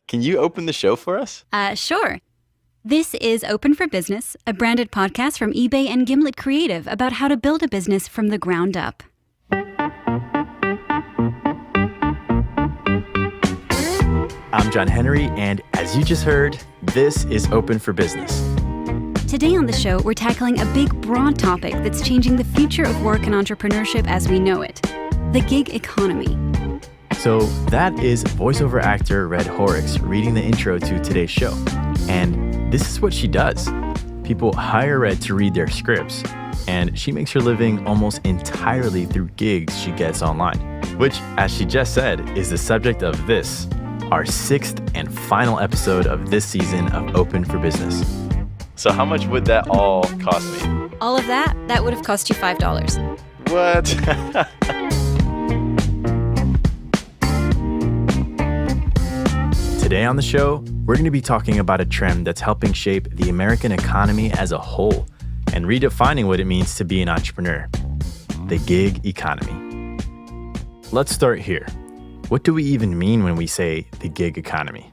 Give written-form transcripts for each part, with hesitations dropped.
can you open the show for us? Sure. This is Open for Business, a branded podcast from eBay and Gimlet Creative about how to build a business from the ground up. I'm John Henry, and as you just heard, this is Open for Business. Today on the show, we're tackling a big, broad topic that's changing the future of work and entrepreneurship as we know it, the gig economy. So that is voiceover actor Red Horrocks reading the intro to today's show. And this is what she does. People hire Red to read their scripts, and she makes her living almost entirely through gigs she gets online, which, as she just said, is the subject of this, our 6th and final episode of this season of Open for Business. So how much would that all cost me? All of that would have cost you $5. What? Today on the show, we're going to be talking about a trend that's helping shape the American economy as a whole and redefining what it means to be an entrepreneur, the gig economy. Let's start here. What do we even mean when we say the gig economy?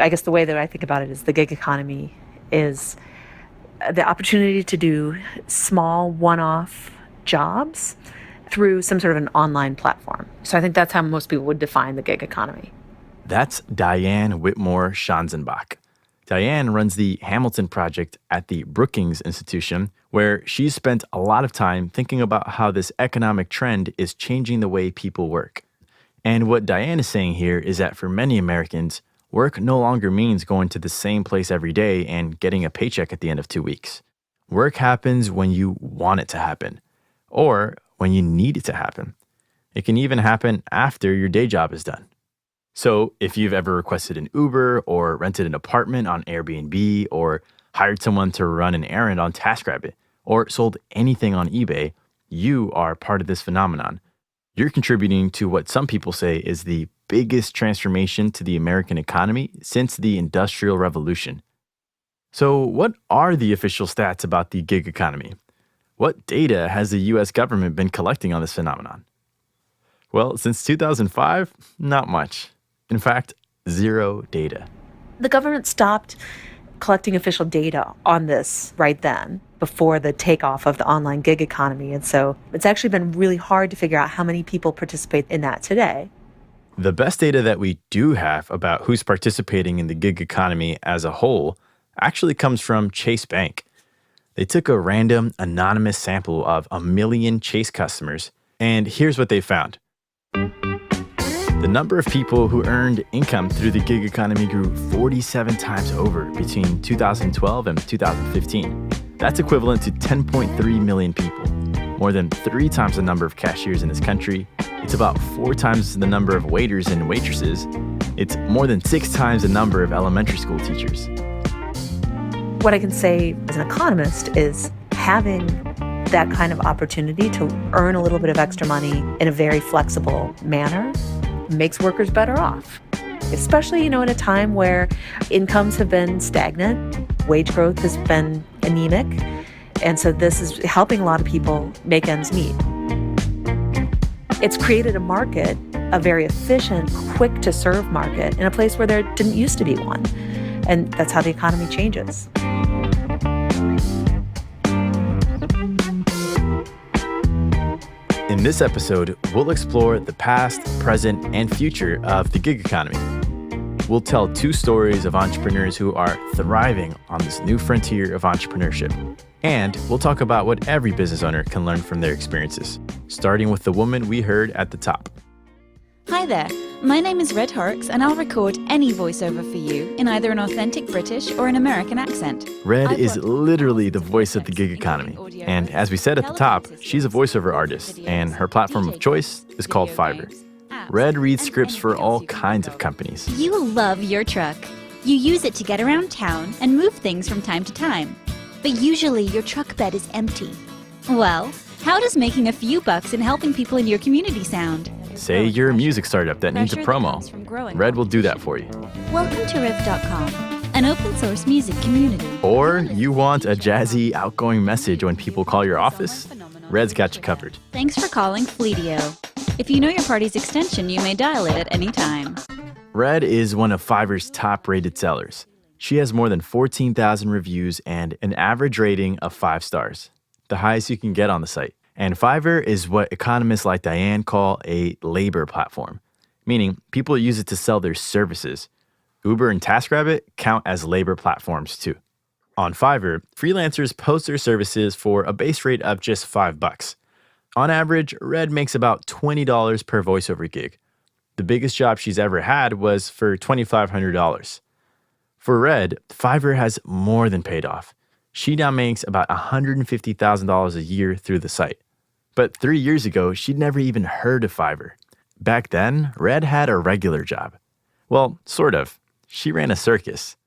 I guess the way that I think about it is the gig economy is the opportunity to do small one-off jobs through some sort of an online platform. So I think that's how most people would define the gig economy. That's Diane Whitmore Schanzenbach. Diane runs the Hamilton Project at the Brookings Institution, where she's spent a lot of time thinking about how this economic trend is changing the way people work. And what Diane is saying here is that for many Americans, work no longer means going to the same place every day and getting a paycheck at the end of 2 weeks. Work happens when you want it to happen, or when you need it to happen. It can even happen after your day job is done. So if you've ever requested an Uber or rented an apartment on Airbnb or hired someone to run an errand on TaskRabbit or sold anything on eBay, you are part of this phenomenon. You're contributing to what some people say is the biggest transformation to the American economy since the Industrial Revolution. So what are the official stats about the gig economy? What data has the U.S. government been collecting on this phenomenon? Well, since 2005, not much. In fact, zero data. The government stopped collecting official data on this right then, before the takeoff of the online gig economy. And so it's actually been really hard to figure out how many people participate in that today. The best data that we do have about who's participating in the gig economy as a whole actually comes from Chase Bank. They took a random, anonymous sample of 1 million Chase customers, and here's what they found. The number of people who earned income through the gig economy grew 47 times over between 2012 and 2015. That's equivalent to 10.3 million people, more than 3 times the number of cashiers in this country. It's about 4 times the number of waiters and waitresses. It's more than 6 times the number of elementary school teachers. What I can say as an economist is having that kind of opportunity to earn a little bit of extra money in a very flexible manner makes workers better off, especially, in a time where incomes have been stagnant, wage growth has been anemic, and so this is helping a lot of people make ends meet. It's created a market, a very efficient, quick-to-serve market in a place where there didn't used to be one, and that's how the economy changes. In this episode, we'll explore the past, present, and future of the gig economy. We'll tell 2 stories of entrepreneurs who are thriving on this new frontier of entrepreneurship. And we'll talk about what every business owner can learn from their experiences, starting with the woman we heard at the top. Hi there, my name is Red Horrocks, and I'll record any voiceover for you in either an authentic British or an American accent. Red is literally the voice of the gig economy. And as we said at the top, she's a voiceover artist, and her platform of choice is called Fiverr. Red reads scripts for all kinds of companies. You love your truck. You use it to get around town and move things from time to time. But usually your truck bed is empty. Well, how does making a few bucks and helping people in your community sound? Say you're a music startup that needs a promo. Red will do that for you. Welcome to Riff.com, an open source music community. Or you want a jazzy, outgoing message when people call your office? Red's got you covered. Thanks for calling Fleetio. If you know your party's extension, you may dial it at any time. Red is one of Fiverr's top-rated sellers. She has more than 14,000 reviews and an average rating of 5 stars, the highest you can get on the site. And Fiverr is what economists like Diane call a labor platform, meaning people use it to sell their services. Uber and TaskRabbit count as labor platforms too. On Fiverr, freelancers post their services for a base rate of just $5. On average, Red makes about $20 per voiceover gig. The biggest job she's ever had was for $2,500. For Red, Fiverr has more than paid off. She now makes about $150,000 a year through the site. But 3 years ago, she'd never even heard of Fiverr. Back then, Red had a regular job. Well, sort of. She ran a circus.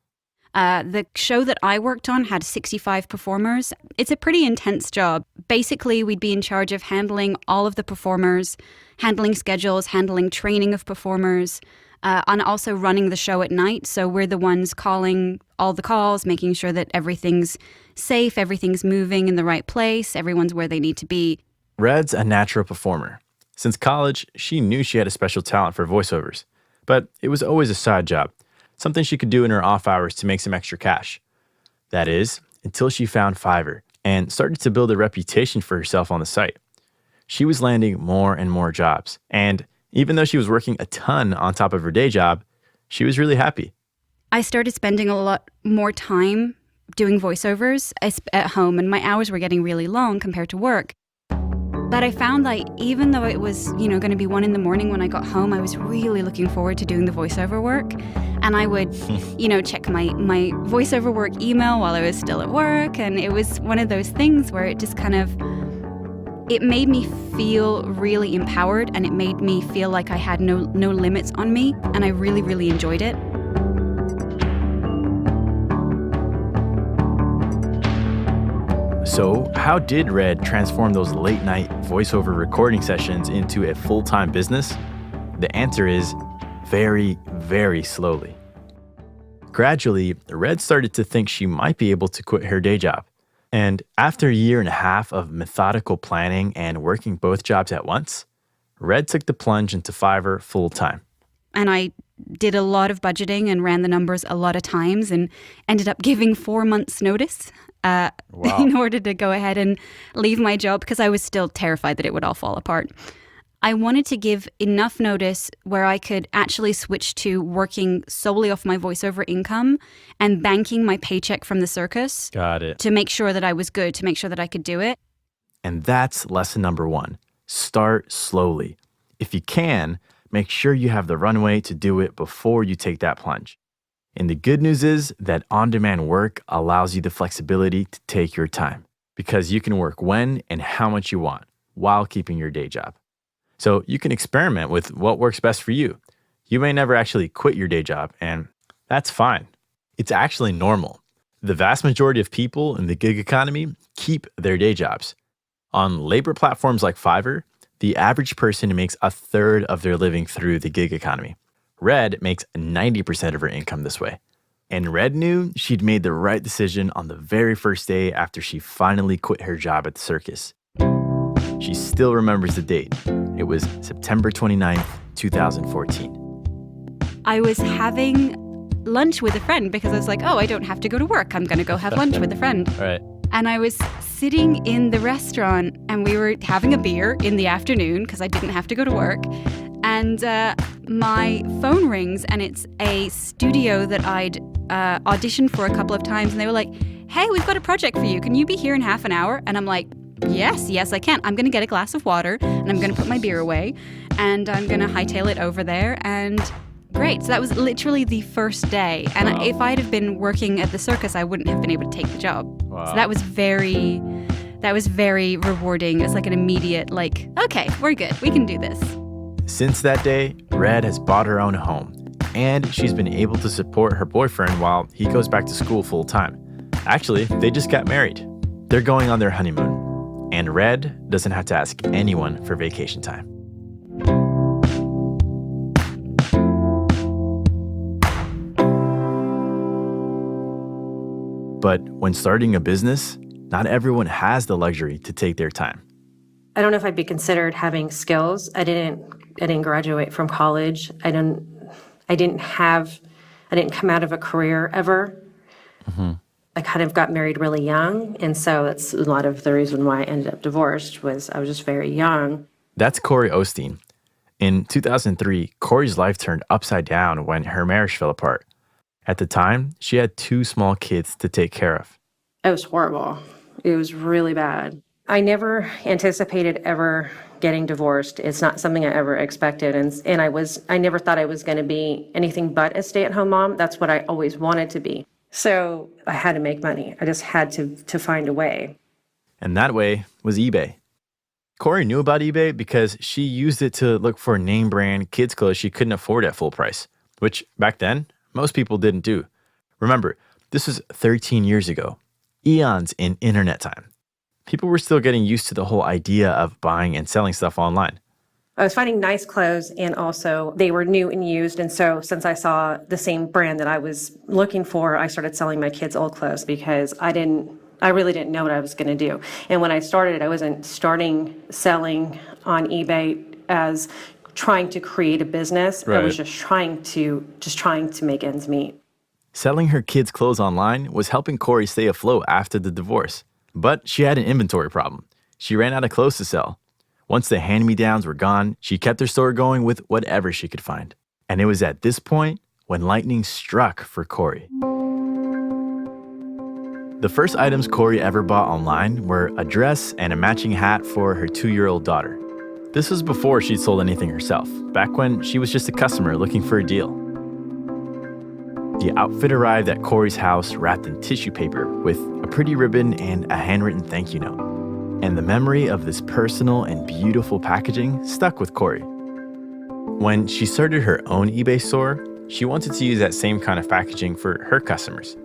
The show that I worked on had 65 performers. It's a pretty intense job. Basically, we'd be in charge of handling all of the performers, handling schedules, handling training of performers, and also running the show at night. So we're the ones calling all the calls, making sure that everything's safe, everything's moving in the right place, everyone's where they need to be. Red's a natural performer. Since college, she knew she had a special talent for voiceovers, but it was always a side job, something she could do in her off hours to make some extra cash. That is, until she found Fiverr and started to build a reputation for herself on the site. She was landing more and more jobs, and even though she was working a ton on top of her day job, she was really happy. I started spending a lot more time doing voiceovers at home, and my hours were getting really long compared to work. But I found that even though it was, going to be 1 a.m. when I got home, I was really looking forward to doing the voiceover work. And I would, check my voiceover work email while I was still at work. And it was one of those things where it just it made me feel really empowered, and it made me feel like I had no limits on me. And I really, really enjoyed it. So, how did Red transform those late-night voiceover recording sessions into a full-time business? The answer is very, very slowly. Gradually, Red started to think she might be able to quit her day job. And after a year and a half of methodical planning and working both jobs at once, Red took the plunge into Fiverr full-time. And I did a lot of budgeting and ran the numbers a lot of times and ended up giving 4 months' notice in order to go ahead and leave my job because I was still terrified that it would all fall apart. I wanted to give enough notice where I could actually switch to working solely off my voiceover income and banking my paycheck from the circus. Got it. To make sure that I was good, to make sure that I could do it. And that's lesson number 1. Start slowly. If you can, make sure you have the runway to do it before you take that plunge. And the good news is that on-demand work allows you the flexibility to take your time because you can work when and how much you want while keeping your day job. So you can experiment with what works best for you. You may never actually quit your day job, and that's fine. It's actually normal. The vast majority of people in the gig economy keep their day jobs. On labor platforms like Fiverr, the average person makes a third of their living through the gig economy. Red makes 90% of her income this way. And Red knew she'd made the right decision on the very first day after she finally quit her job at the circus. She still remembers the date. It was September 29th, 2014. I was having lunch with a friend because I was like, I don't have to go to work. I'm going to go have lunch with a friend. All right. And I was sitting in the restaurant and we were having a beer in the afternoon because I didn't have to go to work. And my phone rings and it's a studio that I'd auditioned for a couple of times. And they were like, hey, we've got a project for you. Can you be here in half an hour? And I'm like, yes, I can. I'm going to get a glass of water and I'm going to put my beer away and I'm going to hightail it over there. And great. So that was literally the first day. And Wow. if I'd have been working at the circus, I wouldn't have been able to take the job. Wow. So that was very rewarding. It's like an immediate, okay, we're good. We can do this. Since that day, Red has bought her own home, and she's been able to support her boyfriend while he goes back to school full time. Actually, they just got married. They're going on their honeymoon, and Red doesn't have to ask anyone for vacation time. But when starting a business, not everyone has the luxury to take their time. I don't know if I'd be considered having skills. I didn't graduate from college. I I didn't come out of a career ever. I kind of got married really young, and so that's a lot of the reason why I ended up divorced was I was just very young. That's Cori Osteen. In 2003, Cori's life turned upside down when her marriage fell apart. At the time, she had 2 small kids to take care of. It was horrible. It was really bad. I never anticipated ever getting divorced. It's not something I ever expected. And I never thought I was going to be anything but a stay-at-home mom. That's what I always wanted to be. So I had to make money. I just had to find a way. And that way was eBay. Cori knew about eBay because she used it to look for name brand kids clothes she couldn't afford at full price, which back then, most people didn't do. Remember, this was 13 years ago, eons in internet time. People were still getting used to the whole idea of buying and selling stuff online. I was finding nice clothes, and also they were new and used. And so since I saw the same brand that I was looking for, I started selling my kids' old clothes because I really didn't know what I was going to do. And when I started, I wasn't starting selling on eBay as trying to create a business. Right. I was just trying to make ends meet. Selling her kids' clothes online was helping Cori stay afloat after the divorce. But she had an inventory problem. She ran out of clothes to sell. Once the hand-me-downs were gone, she kept her store going with whatever she could find. And it was at this point when lightning struck for Cori. The first items Cori ever bought online were a dress and a matching hat for her 2-year-old daughter. This was before she'd sold anything herself, back when she was just a customer looking for a deal. The outfit arrived at Cori's house wrapped in tissue paper with a pretty ribbon and a handwritten thank you note. And the memory of this personal and beautiful packaging stuck with Cori. When she started her own eBay store, she wanted to use that same kind of packaging for her customers.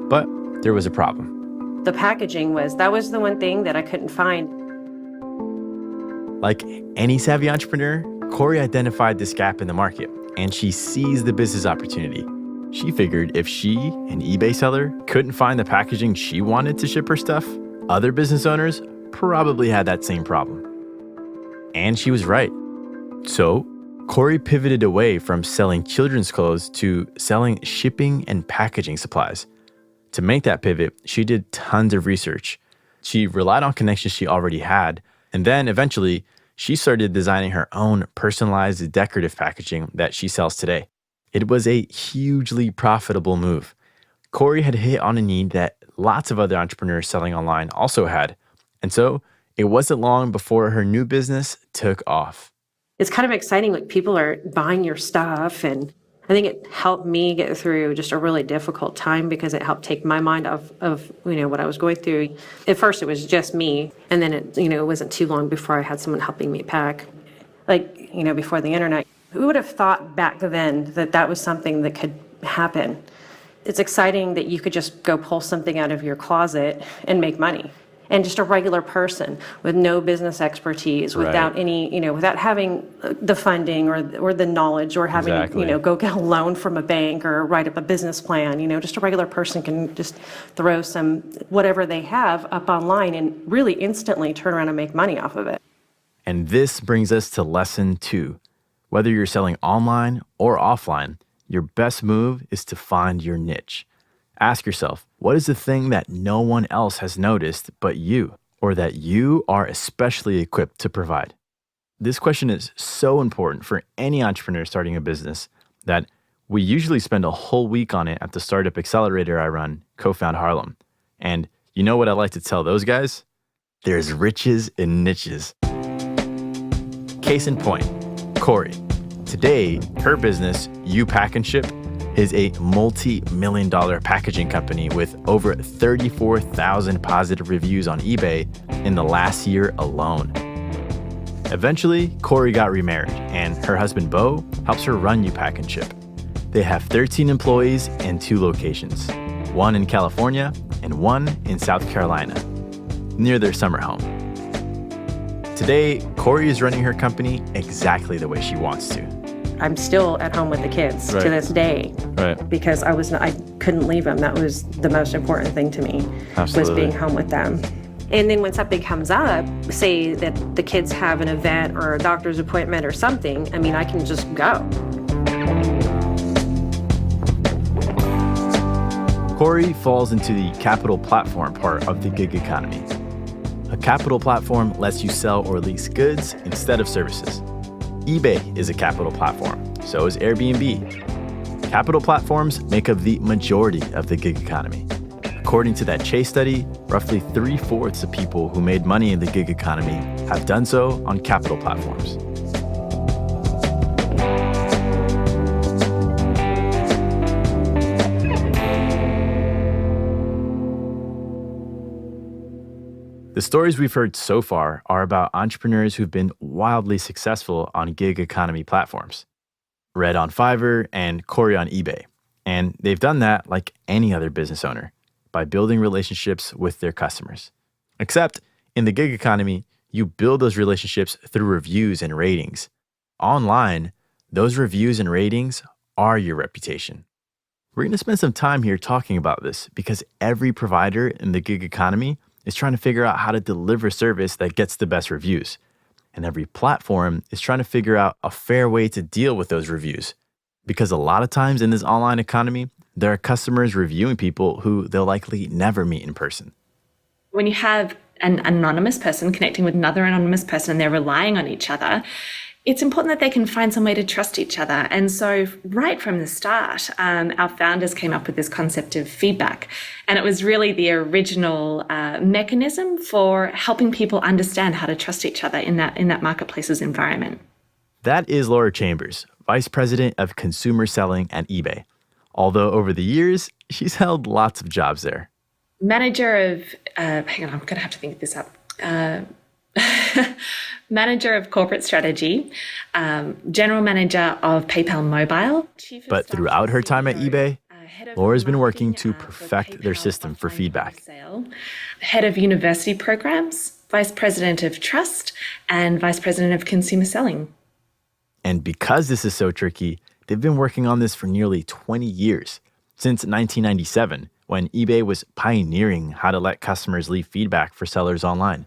But there was a problem. The packaging was the one thing that I couldn't find. Like any savvy entrepreneur, Cori identified this gap in the market, and she seized the business opportunity. She figured if she, an eBay seller, couldn't find the packaging she wanted to ship her stuff, other business owners probably had that same problem. And she was right. So, Cori pivoted away from selling children's clothes to selling shipping and packaging supplies. To make that pivot, she did tons of research. She relied on connections she already had, and then eventually, she started designing her own personalized decorative packaging that she sells today. It was a hugely profitable move. Cori had hit on a need that lots of other entrepreneurs selling online also had. And so it wasn't long before her new business took off. It's kind of exciting, like people are buying your stuff, and I think it helped me get through just a really difficult time because it helped take my mind off of, what I was going through. At first it was just me, and then it wasn't too long before I had someone helping me pack. Before the internet, who would have thought back then that was something that could happen? It's exciting that you could just go pull something out of your closet and make money. And just a regular person with no business expertise, without any, without having the funding or the knowledge or having, go get a loan from a bank or write up a business plan. Just a regular person can just throw some whatever they have up online and really instantly turn around and make money off of it. And this brings us to lesson 2. Whether you're selling online or offline, your best move is to find your niche. Ask yourself, what is the thing that no one else has noticed but you, or that you are especially equipped to provide? This question is so important for any entrepreneur starting a business that we usually spend a whole week on it at the startup accelerator I run, Co-Found Harlem. And you know what I like to tell those guys? There's riches in niches. Case in point, Cori. Today, her business, UPakNShip, is a multi-million-dollar packaging company with over 34,000 positive reviews on eBay in the last year alone. Eventually, Cori got remarried, and her husband, Bo, helps her run UPakNShip. They have 13 employees and 2 locations, one in California and one in South Carolina, near their summer home. Today, Cori is running her company exactly the way she wants to. I'm still at home with the kids to this day. Right. Because I couldn't leave them. That was the most important thing to me. Absolutely. Was being home with them. And then when something comes up, say that the kids have an event or a doctor's appointment or something, I can just go. Cori falls into the capital platform part of the gig economy. A capital platform lets you sell or lease goods instead of services. eBay is a capital platform, so is Airbnb. Capital platforms make up the majority of the gig economy. According to that Chase study, roughly 3/4 of people who made money in the gig economy have done so on capital platforms. The stories we've heard so far are about entrepreneurs who've been wildly successful on gig economy platforms. Red on Fiverr and Cori on eBay. And they've done that like any other business owner, by building relationships with their customers. Except in the gig economy, you build those relationships through reviews and ratings. Online, those reviews and ratings are your reputation. We're going to spend some time here talking about this because every provider in the gig economy is trying to figure out how to deliver service that gets the best reviews. And every platform is trying to figure out a fair way to deal with those reviews. Because a lot of times in this online economy, there are customers reviewing people who they'll likely never meet in person. When you have an anonymous person connecting with another anonymous person and they're relying on each other, it's important that they can find some way to trust each other. And so right from the start, our founders came up with this concept of feedback. And it was really the original mechanism for helping people understand how to trust each other in that marketplace's environment. That is Laura Chambers, Vice President of Consumer Selling at eBay. Although over the years, she's held lots of jobs there. Manager of, hang on, I'm going to have to think this up. Manager of Corporate Strategy, General Manager of PayPal Mobile. But throughout her time at eBay, Laura's been working to perfect their system for feedback. Head of University Programs, Vice President of Trust, and Vice President of Consumer Selling. And because this is so tricky, they've been working on this for nearly 20 years, since 1997, when eBay was pioneering how to let customers leave feedback for sellers online.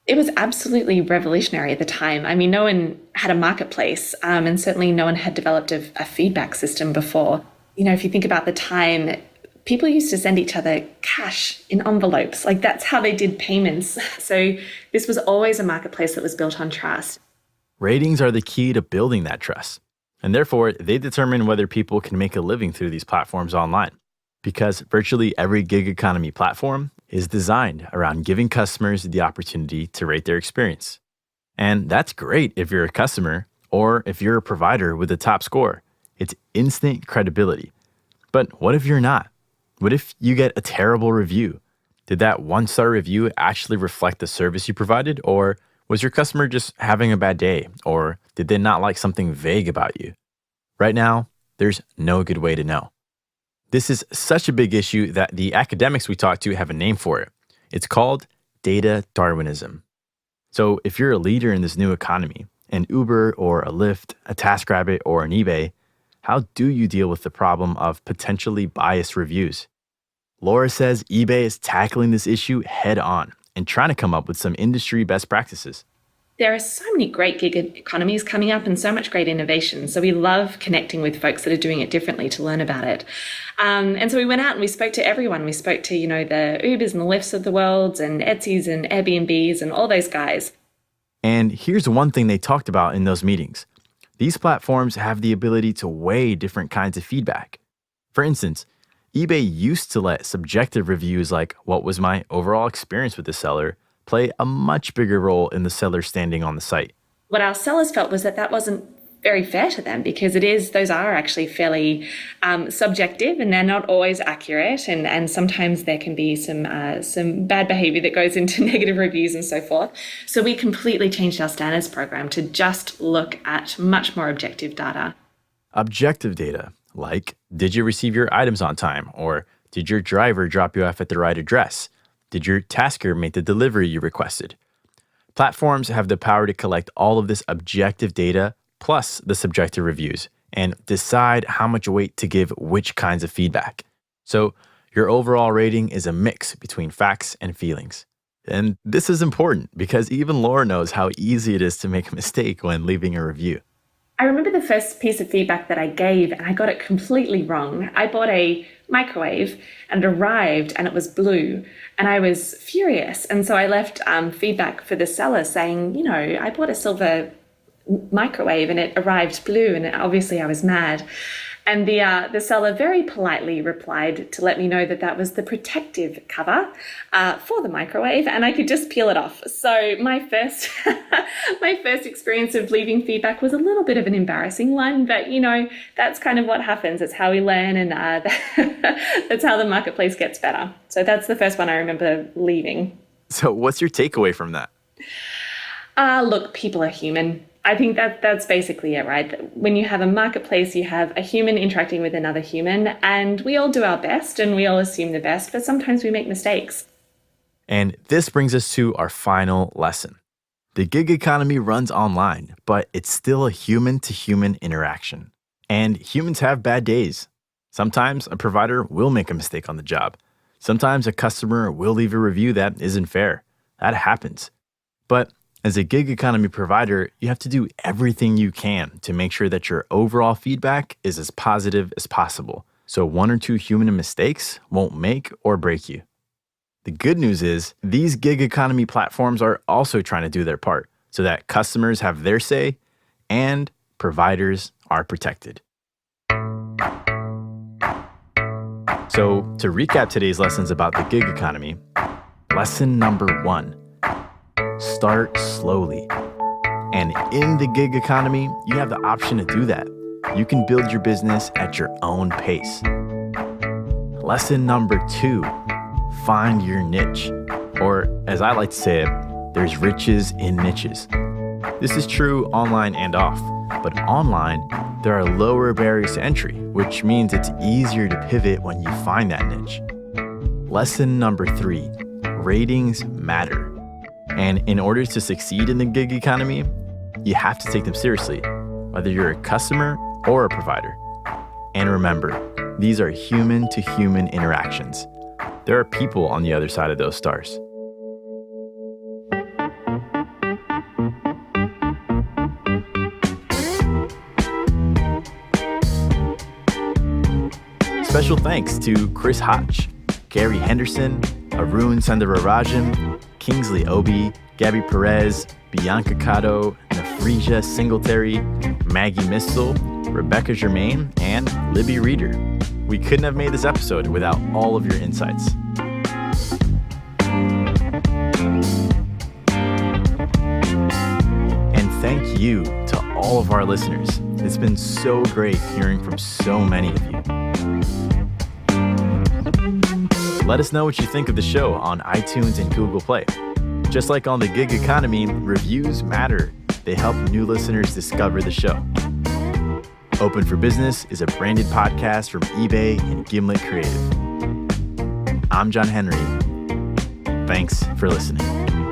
It was absolutely revolutionary at the time. I mean, no one had a marketplace, and certainly no one had developed a feedback system before. You know, if you think about the time, people used to send each other cash in envelopes. Like, that's how they did payments. So this was always a marketplace that was built on trust. Ratings are the key to building that trust. And therefore, they determine whether people can make a living through these platforms online. Because virtually every gig economy platform is designed around giving customers the opportunity to rate their experience. And that's great if you're a customer or if you're a provider with a top score. It's instant credibility. But what if you're not? What if you get a terrible review? Did that one-star review actually reflect the service you provided? Or was your customer just having a bad day? Or did they not like something vague about you? Right now, there's no good way to know. This is such a big issue that the academics we talked to have a name for it. It's called data Darwinism. So if you're a leader in this new economy, an Uber or a Lyft, a TaskRabbit or an eBay, how do you deal with the problem of potentially biased reviews? Laura says eBay is tackling this issue head on and trying to come up with some industry best practices. There are so many great gig economies coming up and so much great innovation. So we love connecting with folks that are doing it differently to learn about it. And so we went out and we spoke to everyone. We spoke to, the Ubers and the Lyfts of the world and Etsy's and Airbnbs and all those guys. And here's one thing they talked about in those meetings. These platforms have the ability to weigh different kinds of feedback. For instance, eBay used to let subjective reviews like what was my overall experience with the seller play a much bigger role in the seller standing on the site. What our sellers felt was that wasn't very fair to them because those are actually fairly subjective and they're not always accurate. And sometimes there can be some bad behavior that goes into negative reviews and so forth. So we completely changed our standards program to just look at much more objective data. Objective data, like did you receive your items on time? Or did your driver drop you off at the right address? Did your tasker make the delivery you requested? Platforms have the power to collect all of this objective data plus the subjective reviews and decide how much weight to give which kinds of feedback. So your overall rating is a mix between facts and feelings. And this is important because even Laura knows how easy it is to make a mistake when leaving a review. I remember the first piece of feedback that I gave, and I got it completely wrong. I bought a microwave and it arrived and it was blue, and I was furious. And so I left feedback for the seller saying, you know, I bought a silver microwave and it arrived blue, and obviously I was mad. And the seller very politely replied to let me know that that was the protective cover for the microwave, and I could just peel it off. So my first experience of leaving feedback was a little bit of an embarrassing one, but you know, that's kind of what happens. It's how we learn, and that's how the marketplace gets better. So that's the first one I remember leaving. So what's your takeaway from that? Look, people are human. I think that's basically it, right? When you have a marketplace, you have a human interacting with another human, and we all do our best and we all assume the best, but sometimes we make mistakes. And this brings us to our final lesson. The gig economy runs online, but it's still a human-to-human interaction. And humans have bad days. Sometimes a provider will make a mistake on the job. Sometimes a customer will leave a review that isn't fair. That happens. But as a gig economy provider, you have to do everything you can to make sure that your overall feedback is as positive as possible, so one or two human mistakes won't make or break you. The good news is these gig economy platforms are also trying to do their part so that customers have their say and providers are protected. So to recap today's lessons about the gig economy, lesson number 1. Start slowly. And in the gig economy, you have the option to do that. You can build your business at your own pace. Lesson number 2, find your niche. Or as I like to say it, there's riches in niches. This is true online and off, but online, there are lower barriers to entry, which means it's easier to pivot when you find that niche. Lesson number 3, ratings matter. And in order to succeed in the gig economy, you have to take them seriously, whether you're a customer or a provider. And remember, these are human-to-human interactions. There are people on the other side of those stars. Special thanks to Chris Hotch, Gary Henderson, Arun Sundararajan, Kingsley Obi, Gabby Perez, Bianca Cotto, Nafresia Singletary, Maggie Mistel, Rebecca Germain, and Libby Reeder. We couldn't have made this episode without all of your insights. And thank you to all of our listeners. It's been so great hearing from so many of you. Let us know what you think of the show on iTunes and Google Play. Just like on the gig economy, reviews matter. They help new listeners discover the show. Open for Business is a branded podcast from eBay and Gimlet Creative. I'm John Henry. Thanks for listening.